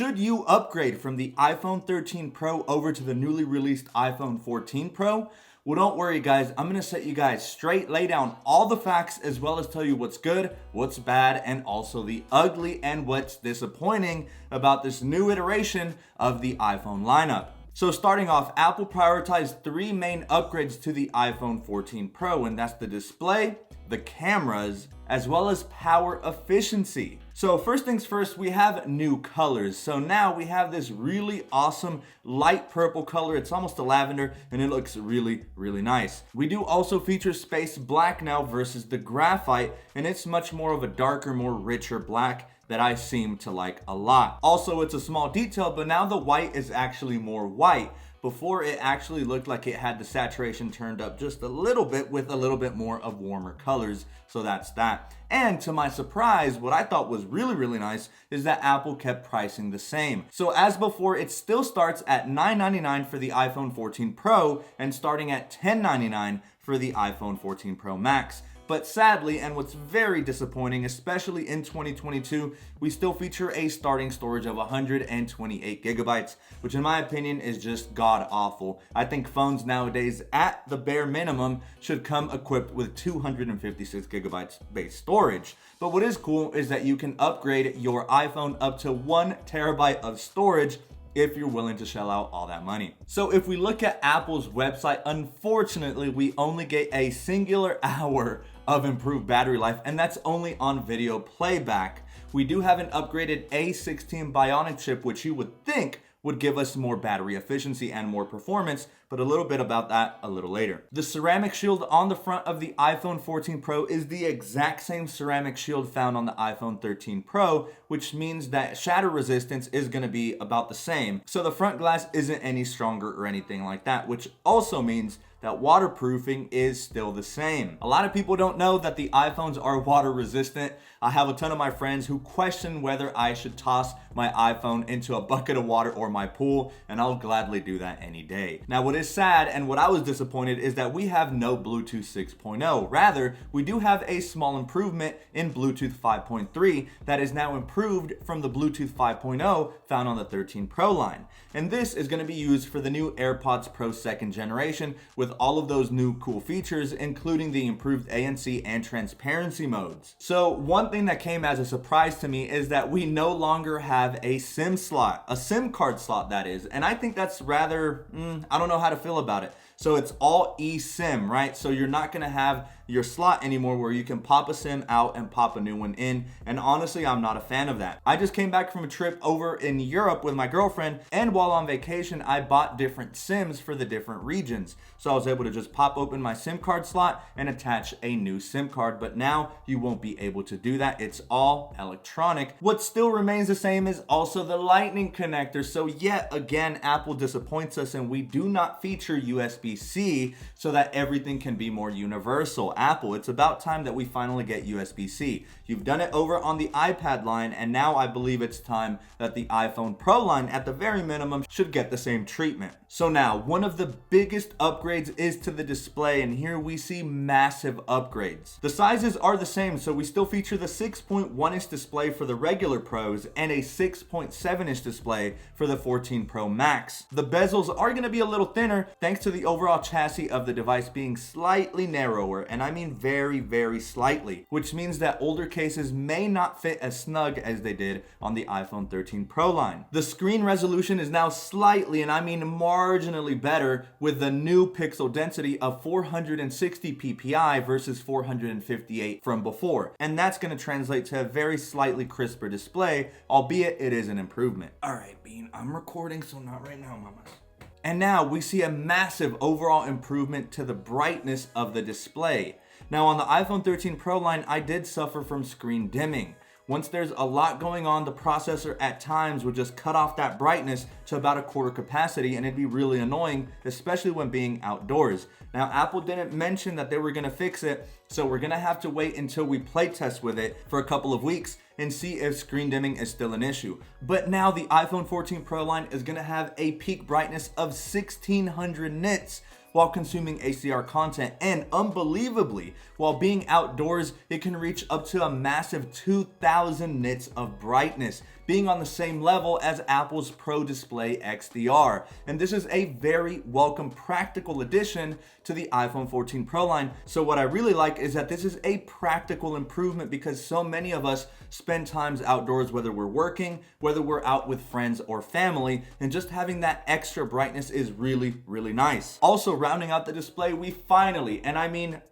Should you upgrade from the iPhone 13 Pro over to the newly released iPhone 14 Pro? Well, don't worry guys, I'm gonna set you guys straight, lay down all the facts, as well as tell you what's good, what's bad, and also the ugly and what's disappointing about this new iteration of the iPhone lineup. So starting off, Apple prioritized three main upgrades to the iPhone 14 Pro, and that's the display, the cameras, as well as power efficiency. So first things first, we have new colors. So now we have this really awesome light purple color. It's almost a lavender and it looks really, really nice. We do also feature space black now versus the graphite, and it's much more of a darker, more richer black that I seem to like a lot. Also, it's a small detail, but now the white is actually more white. Before, it actually looked like it had the saturation turned up just a little bit with a little bit more of warmer colors. So that's that. And to my surprise, what I thought was really, really nice is that Apple kept pricing the same. So as before, it still starts at $999 for the iPhone 14 Pro and starting at $1099 for the iPhone 14 Pro Max. But sadly, and what's very disappointing, especially in 2022, we still feature a starting storage of 128 gigabytes, which in my opinion is just god awful. I think phones nowadays, at the bare minimum, should come equipped with 256 gigabytes base storage. But what is cool is that you can upgrade your iPhone up to 1 terabyte of storage if you're willing to shell out all that money. So if we look at Apple's website, unfortunately, we only get a singular hour of improved battery life, and that's only on video playback. We do have an upgraded A16 Bionic chip, which you would think would give us more battery efficiency and more performance, but a little bit about that a little later. The ceramic shield on the front of the iPhone 14 Pro is the exact same ceramic shield found on the iPhone 13 Pro, which means that shatter resistance is gonna be about the same. So the front glass isn't any stronger or anything like that, which also means that waterproofing is still the same. A lot of people don't know that the iPhones are water resistant. I have a ton of my friends who question whether I should toss my iPhone into a bucket of water or my pool, and I'll gladly do that any day. Now, what is sad and what I was disappointed is that we have no Bluetooth 6.0. Rather, we do have a small improvement in Bluetooth 5.3 that is now improved from the Bluetooth 5.0 found on the 13 Pro line. And this is gonna be used for the new AirPods Pro 2nd generation with all of those new cool features, including the improved ANC and transparency modes. So one thing that came as a surprise to me is that we no longer have a SIM slot, a SIM card slot that is, and I think that's rather, I don't know how to feel about it. So it's all eSIM, right? So you're not gonna have your slot anymore where you can pop a SIM out and pop a new one in. And honestly, I'm not a fan of that. I just came back from a trip over in Europe with my girlfriend, and while on vacation, I bought different SIMs for the different regions. So I was able to just pop open my SIM card slot and attach a new SIM card, but now you won't be able to do that. It's all electronic. What still remains the same is also the Lightning connector. So yet again, Apple disappoints us and we do not feature USB-C so that everything can be more universal. Apple, it's about time that we finally get USB-C. You've done it over on the iPad line, and now I believe it's time that the iPhone Pro line, at the very minimum, should get the same treatment. So now, one of the biggest upgrades is to the display, and here we see massive upgrades. The sizes are the same, so we still feature the 6.1-inch display for the regular Pros and a 6.7-inch display for the 14 Pro Max. The bezels are going to be a little thinner thanks to the overall chassis of the device being slightly narrower, and I mean very, very slightly, which means that older cases may not fit as snug as they did on the iPhone 13 Pro line. The screen resolution is now slightly, and I mean marginally better, with the new pixel density of 460 ppi versus 458 from before, and that's going to translate to a very slightly crisper display, albeit it is an improvement. All right, Bean, I'm recording, so not right now, mamas. And now we see a massive overall improvement to the brightness of the display. Now on the iPhone 13 Pro line, I did suffer from screen dimming. Once there's a lot going on, the processor at times would just cut off that brightness to about a quarter capacity, and it'd be really annoying, especially when being outdoors. Now, Apple didn't mention that they were gonna fix it, so we're gonna have to wait until we play test with it for a couple of weeks and see if screen dimming is still an issue. But now the iPhone 14 Pro line is gonna have a peak brightness of 1600 nits while consuming HDR content, and unbelievably, while being outdoors, it can reach up to a massive 2000 nits of brightness, being on the same level as Apple's Pro Display XDR. And this is a very welcome practical addition to the iPhone 14 Pro line. So what I really like is that this is a practical improvement because so many of us spend times outdoors, whether we're working, whether we're out with friends or family, and just having that extra brightness is really, really nice. Also, rounding out the display, we finally, and I mean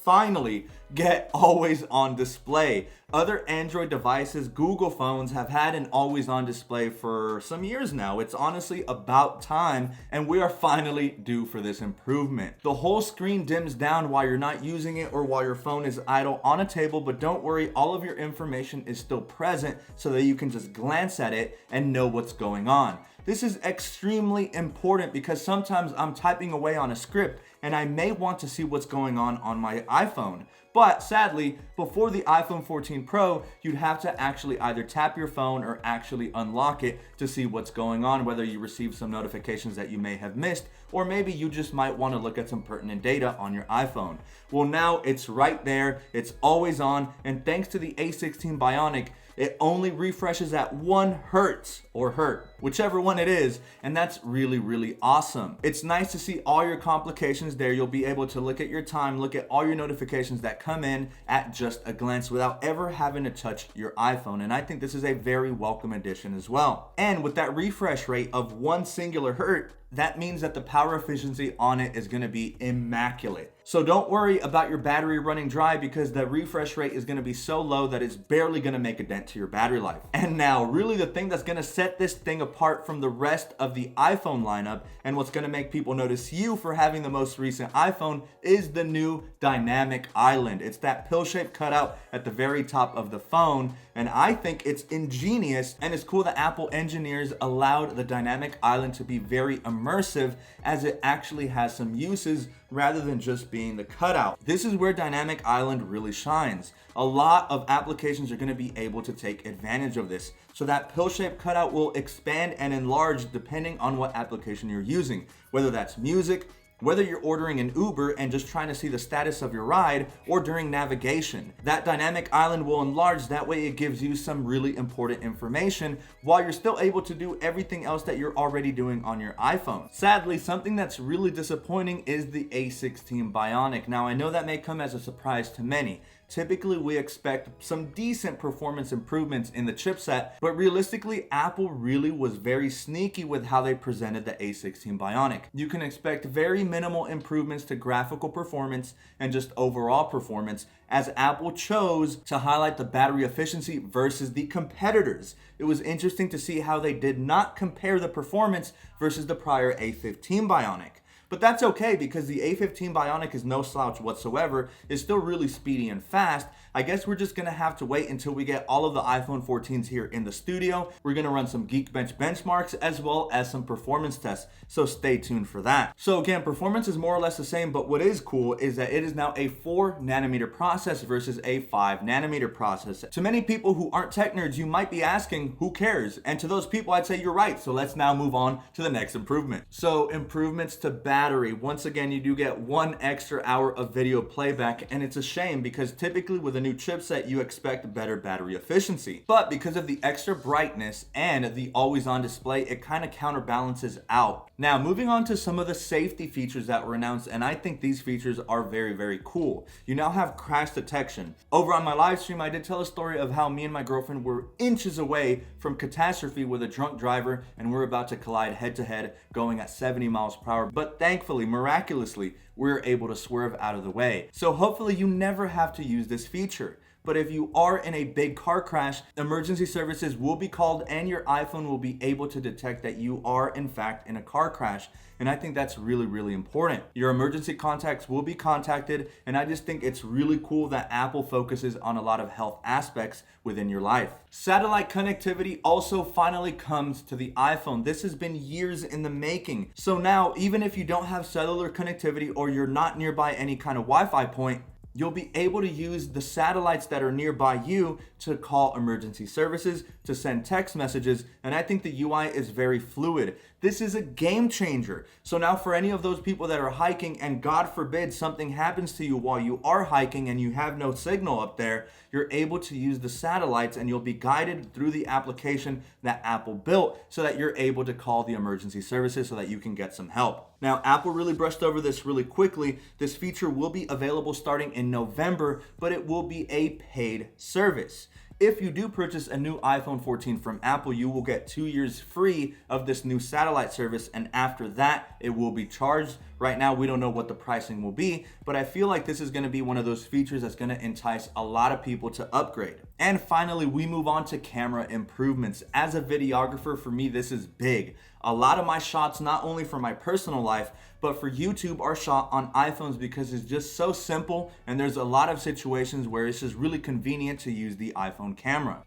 finally, get always on display. Other Android devices, Google phones, have had an always on display for some years now. It's honestly about time, and we are finally due for this improvement. The whole screen dims down while you're not using it or while your phone is idle on a table, but don't worry, all of your information is still present so that you can just glance at it and know what's going on. This is extremely important because sometimes I'm typing away on a script and I may want to see what's going on my iPhone. But sadly, before the iPhone 14 Pro, you'd have to actually either tap your phone or actually unlock it to see what's going on, whether you receive some notifications that you may have missed, or maybe you just might want to look at some pertinent data on your iPhone. Well, now it's right there, it's always on, and thanks to the A16 Bionic, it only refreshes at 1 hertz or hertz, whichever one it is, and that's really, really awesome. It's nice to see all your complications there. You'll be able to look at your time, look at all your notifications that come in at just a glance without ever having to touch your iPhone, and I think this is a very welcome addition as well. And with that refresh rate of 1 singular hertz, that means that the power efficiency on it is going to be immaculate. So don't worry about your battery running dry because the refresh rate is going to be so low that it's barely going to make a dent to your battery life. And now, really the thing that's going to set this thing apart from the rest of the iPhone lineup and what's going to make people notice you for having the most recent iPhone is the new dynamic island. It's that pill-shaped cutout at the very top of the phone, and I think it's ingenious, and it's cool that Apple engineers allowed the dynamic island to be very immersive as it actually has some uses rather than just being the cutout. This is where dynamic island really shines. A lot of applications are going to be able to take advantage of this. So that pill-shaped cutout will expand and enlarge depending on what application you're using, whether that's music, whether you're ordering an Uber and just trying to see the status of your ride, or during navigation. That dynamic island will enlarge, that way it gives you some really important information while you're still able to do everything else that you're already doing on your iPhone. Sadly, something that's really disappointing is the A16 Bionic. Now, I know that may come as a surprise to many. Typically, we expect some decent performance improvements in the chipset, but realistically, Apple really was very sneaky with how they presented the A16 Bionic. You can expect very minimal improvements to graphical performance and just overall performance, as Apple chose to highlight the battery efficiency versus the competitors. It was interesting to see how they did not compare the performance versus the prior A15 Bionic. But that's okay because the A15 Bionic is no slouch whatsoever. It's still really speedy and fast. I guess we're just gonna have to wait until we get all of the iPhone 14s here in the studio. We're gonna run some Geekbench benchmarks as well as some performance tests, so stay tuned for that. So again, performance is more or less the same, but what is cool is that it is now a 4nm process versus a 5nm process. To many people who aren't tech nerds, you might be asking, who cares? And to those people, I'd say you're right. So let's now move on to the next improvement. So improvements to battery. Once again, you do get 1 extra hour of video playback, and it's a shame because typically with a new chipset, you expect better battery efficiency. But because of the extra brightness and the always on display, it kind of counterbalances out. Now, moving on to some of the safety features that were announced, and I think these features are very, very cool. You now have crash detection. Over on my live stream, I did tell a story of how me and my girlfriend were inches away from catastrophe with a drunk driver, and we're about to collide head to head going at 70 miles per hour. But thankfully, miraculously, we're able to swerve out of the way. So hopefully you never have to use this feature. But if you are in a big car crash, emergency services will be called and your iPhone will be able to detect that you are in fact in a car crash. And I think that's really, really important. Your emergency contacts will be contacted, and I just think it's really cool that Apple focuses on a lot of health aspects within your life. Satellite connectivity also finally comes to the iPhone. This has been years in the making. So now, even if you don't have cellular connectivity or you're not nearby any kind of Wi-Fi point, you'll be able to use the satellites that are nearby you to call emergency services, to send text messages, and I think the UI is very fluid. This is a game changer. So now for any of those people that are hiking and God forbid something happens to you while you are hiking and you have no signal up there, you're able to use the satellites and you'll be guided through the application that Apple built so that you're able to call the emergency services so that you can get some help. Now, Apple really brushed over this really quickly. This feature will be available starting in November, but it will be a paid service. If you do purchase a new iPhone 14 from Apple, you will get 2 years free of this new satellite service, and after that, it will be charged. Right now, we don't know what the pricing will be, but I feel like this is gonna be one of those features that's gonna entice a lot of people to upgrade. And finally, we move on to camera improvements. As a videographer, for me, this is big. A lot of my shots, not only for my personal life, but for YouTube are shot on iPhones because it's just so simple, and there's a lot of situations where it's just really convenient to use the iPhone camera.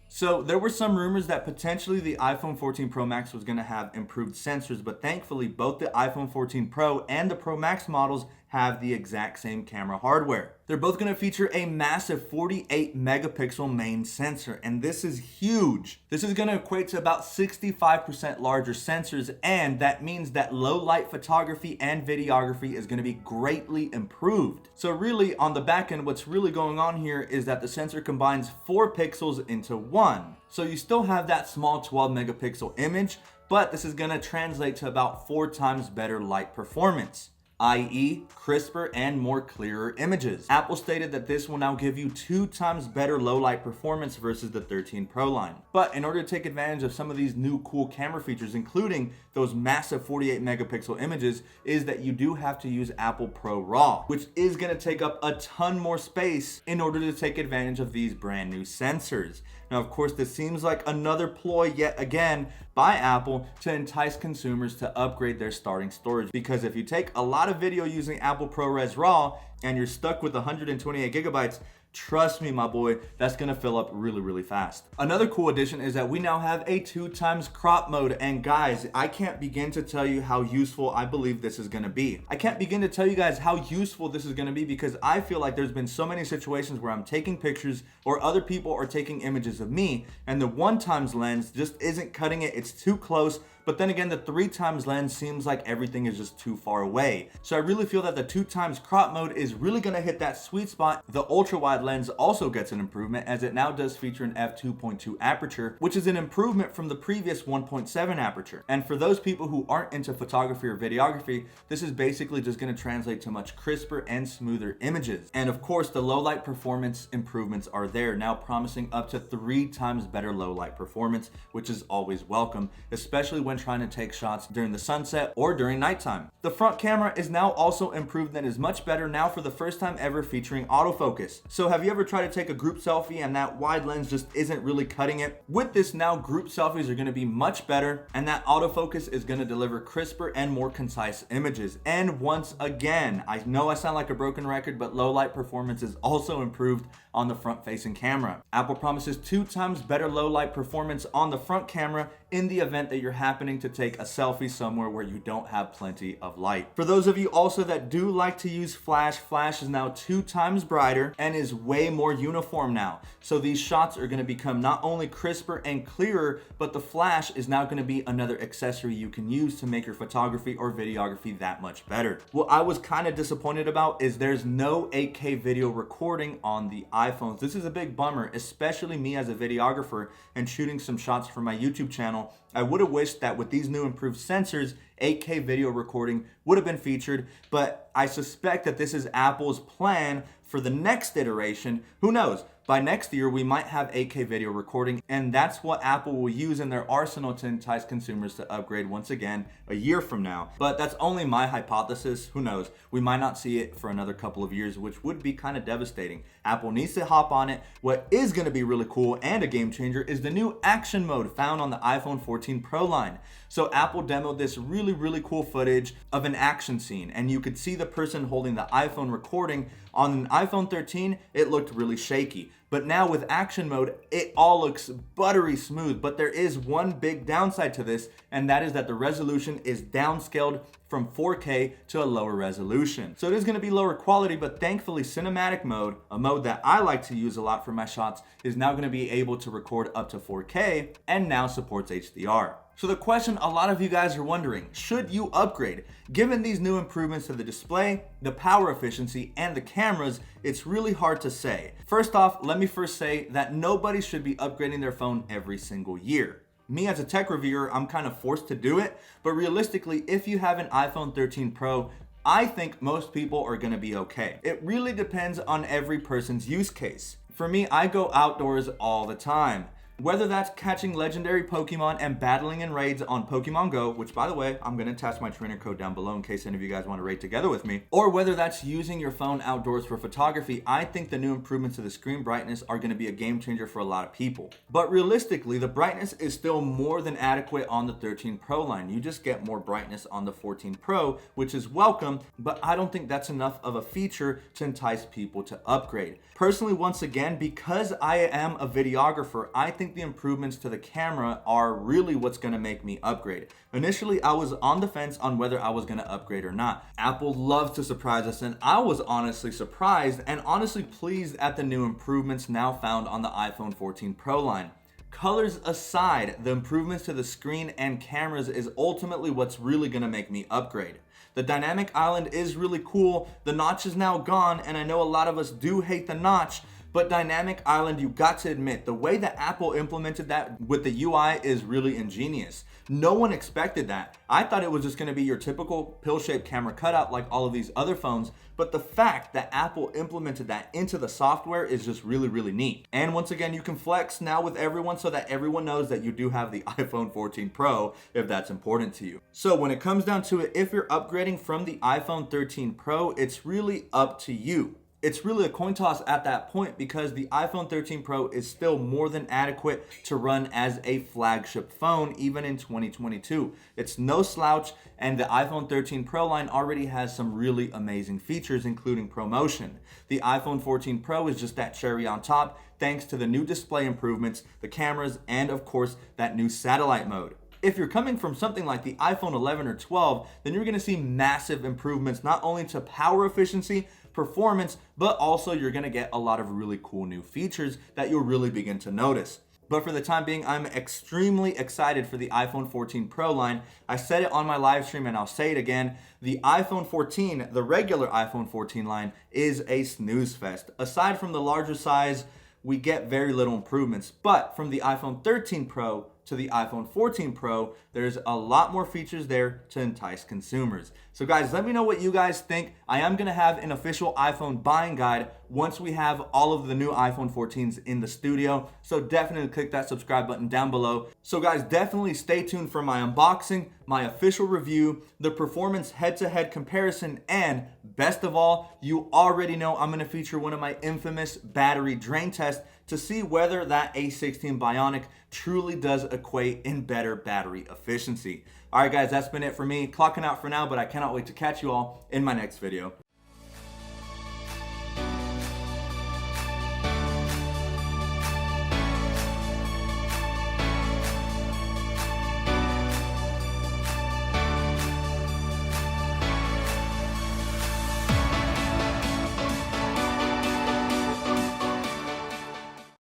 So there were some rumors that potentially the iPhone 14 Pro Max was gonna have improved sensors, but thankfully both the iPhone 14 Pro and the Pro Max models have the exact same camera hardware. They're both gonna feature a massive 48 megapixel main sensor, and this is huge. This is gonna equate to about 65% larger sensors, and that means that low light photography and videography is gonna be greatly improved. So really, on the back end, what's really going on here is that the sensor combines 4 pixels into 1. So you still have that small 12 megapixel image, but this is gonna translate to about 4 times better light performance, i.e. crisper and more clearer images. Apple stated that this will now give you 2 times better low light performance versus the 13 Pro line. But in order to take advantage of some of these new cool camera features, including those massive 48 megapixel images, is that you do have to use Apple Pro RAW, which is gonna take up a ton more space in order to take advantage of these brand new sensors. Now, of course, this seems like another ploy yet again by Apple to entice consumers to upgrade their starting storage, because if you take a lot of video using Apple ProRes RAW and you're stuck with 128 gigabytes, trust me, my boy, that's gonna fill up really, really fast. Another cool addition is that we now have a 2x crop mode, and guys, I can't begin to tell you how useful I believe this is gonna be. I can't begin to tell you guys how useful this is gonna be because I feel like there's been so many situations where I'm taking pictures or other people are taking images of me, and the 1x lens just isn't cutting it, it's too close. But then again, the 3x lens seems like everything is just too far away. So I really feel that the 2x crop mode is really gonna hit that sweet spot. The ultra wide lens also gets an improvement, as it now does feature an f2.2 aperture, which is an improvement from the previous 1.7 aperture. And for those people who aren't into photography or videography, this is basically just gonna translate to much crisper and smoother images. And of course, the low light performance improvements are there, now promising up to 3 times better low light performance, which is always welcome, especially when trying to take shots during the sunset or during nighttime. The front camera is now also improved and is much better now for the first time ever featuring autofocus. So have you ever tried to take a group selfie and that wide lens just isn't really cutting it? With this now, group selfies are gonna be much better, and that autofocus is gonna deliver crisper and more concise images. And once again, I know I sound like a broken record, but low light performance is also improved on the front facing camera. Apple promises 2 times better low light performance on the front camera in the event that you're happening to take a selfie somewhere where you don't have plenty of light. For those of you also that do like to use flash, flash is now 2 times brighter and is way more uniform now. So these shots are gonna become not only crisper and clearer, but the flash is now gonna be another accessory you can use to make your photography or videography that much better. What I was kind of disappointed about is there's no 8K video recording on the iPhones. This is a big bummer, especially me as a videographer and shooting some shots for my YouTube channel. I would have wished that with these new improved sensors, 8K video recording would have been featured, but I suspect that this is Apple's plan for the next iteration. Who knows? By next year, we might have 8K video recording, and that's what Apple will use in their arsenal to entice consumers to upgrade once again a year from now. But that's only my hypothesis. Who knows? We might not see it for another couple of years, which would be kind of devastating. Apple needs to hop on it. What is going to be really cool and a game changer is the new action mode found on the iPhone 14 Pro line. So Apple demoed this really cool footage of an action scene, and you could see the person holding the iPhone recording. On an iPhone 13, it looked really shaky. But now with action mode, it all looks buttery smooth. But there is one big downside to this, and that is that the resolution is downscaled from 4K to a lower resolution. So it is going to be lower quality, but thankfully cinematic mode, a mode that I like to use a lot for my shots, is now going to be able to record up to 4K and now supports HDR. So the question a lot of you guys are wondering, should you upgrade? Given these new improvements to the display, the power efficiency, and the cameras, it's really hard to say. First off, let me first say that nobody should be upgrading their phone every single year. Me as a tech reviewer, I'm kind of forced to do it, but realistically, if you have an iPhone 13 Pro, I think most people are going to be okay. It really depends on every person's use case. For me, I go outdoors all the time. Whether that's catching legendary Pokemon and battling in raids on Pokemon Go, which by the way, I'm gonna attach my trainer code down below in case any of you guys wanna raid together with me, or whether that's using your phone outdoors for photography, I think the new improvements to the screen brightness are gonna be a game changer for a lot of people. But realistically, the brightness is still more than adequate on the 13 Pro line. You just get more brightness on the 14 Pro, which is welcome, but I don't think that's enough of a feature to entice people to upgrade. Personally, once again, because I am a videographer, I think the improvements to the camera are really what's going to make me upgrade. Initially, I was on the fence on whether I was going to upgrade or not. Apple loves to surprise us, and I was honestly surprised and honestly pleased at the new improvements now found on the iPhone 14 Pro line. Colors aside, the improvements to the screen and cameras is ultimately what's really going to make me upgrade. The dynamic island is really cool. The notch is now gone, and I know a lot of us do hate the notch, but dynamic island, you got to admit, the way that Apple implemented that with the UI is really ingenious. No one expected that. I thought it was just gonna be your typical pill-shaped camera cutout like all of these other phones, but the fact that Apple implemented that into the software is just really, really neat. And once again, you can flex now with everyone so that everyone knows that you do have the iPhone 14 Pro if that's important to you. So when it comes down to it, if you're upgrading from the iPhone 13 Pro, it's really up to you. It's really a coin toss at that point because the iPhone 13 Pro is still more than adequate to run as a flagship phone even in 2022. It's no slouch, and the iPhone 13 Pro line already has some really amazing features including ProMotion. The iPhone 14 Pro is just that cherry on top thanks to the new display improvements, the cameras, and of course that new satellite mode. If you're coming from something like the iPhone 11 or 12, then you're going to see massive improvements not only to power efficiency, performance, but also you're going to get a lot of really cool new features that you'll really begin to notice. But for the time being, I'm extremely excited for the iPhone 14 Pro line. I said it on my live stream and I'll say it again. The iPhone 14, the regular iPhone 14 line, is a snooze fest. Aside from the larger size, we get very little improvements. But from the iPhone 13 Pro to the iPhone 14 Pro, there's a lot more features there to entice consumers. So guys, let me know what you guys think. I am gonna have an official iPhone buying guide once we have all of the new iPhone 14s in the studio. So definitely click that subscribe button down below. So guys, definitely stay tuned for my unboxing, my official review, the performance head-to-head comparison, and best of all, you already know I'm gonna feature one of my infamous battery drain tests to see whether that A16 Bionic truly does equate in better battery efficiency. All right, guys, that's been it for me. Clocking out for now, but I cannot wait to catch you all in my next video.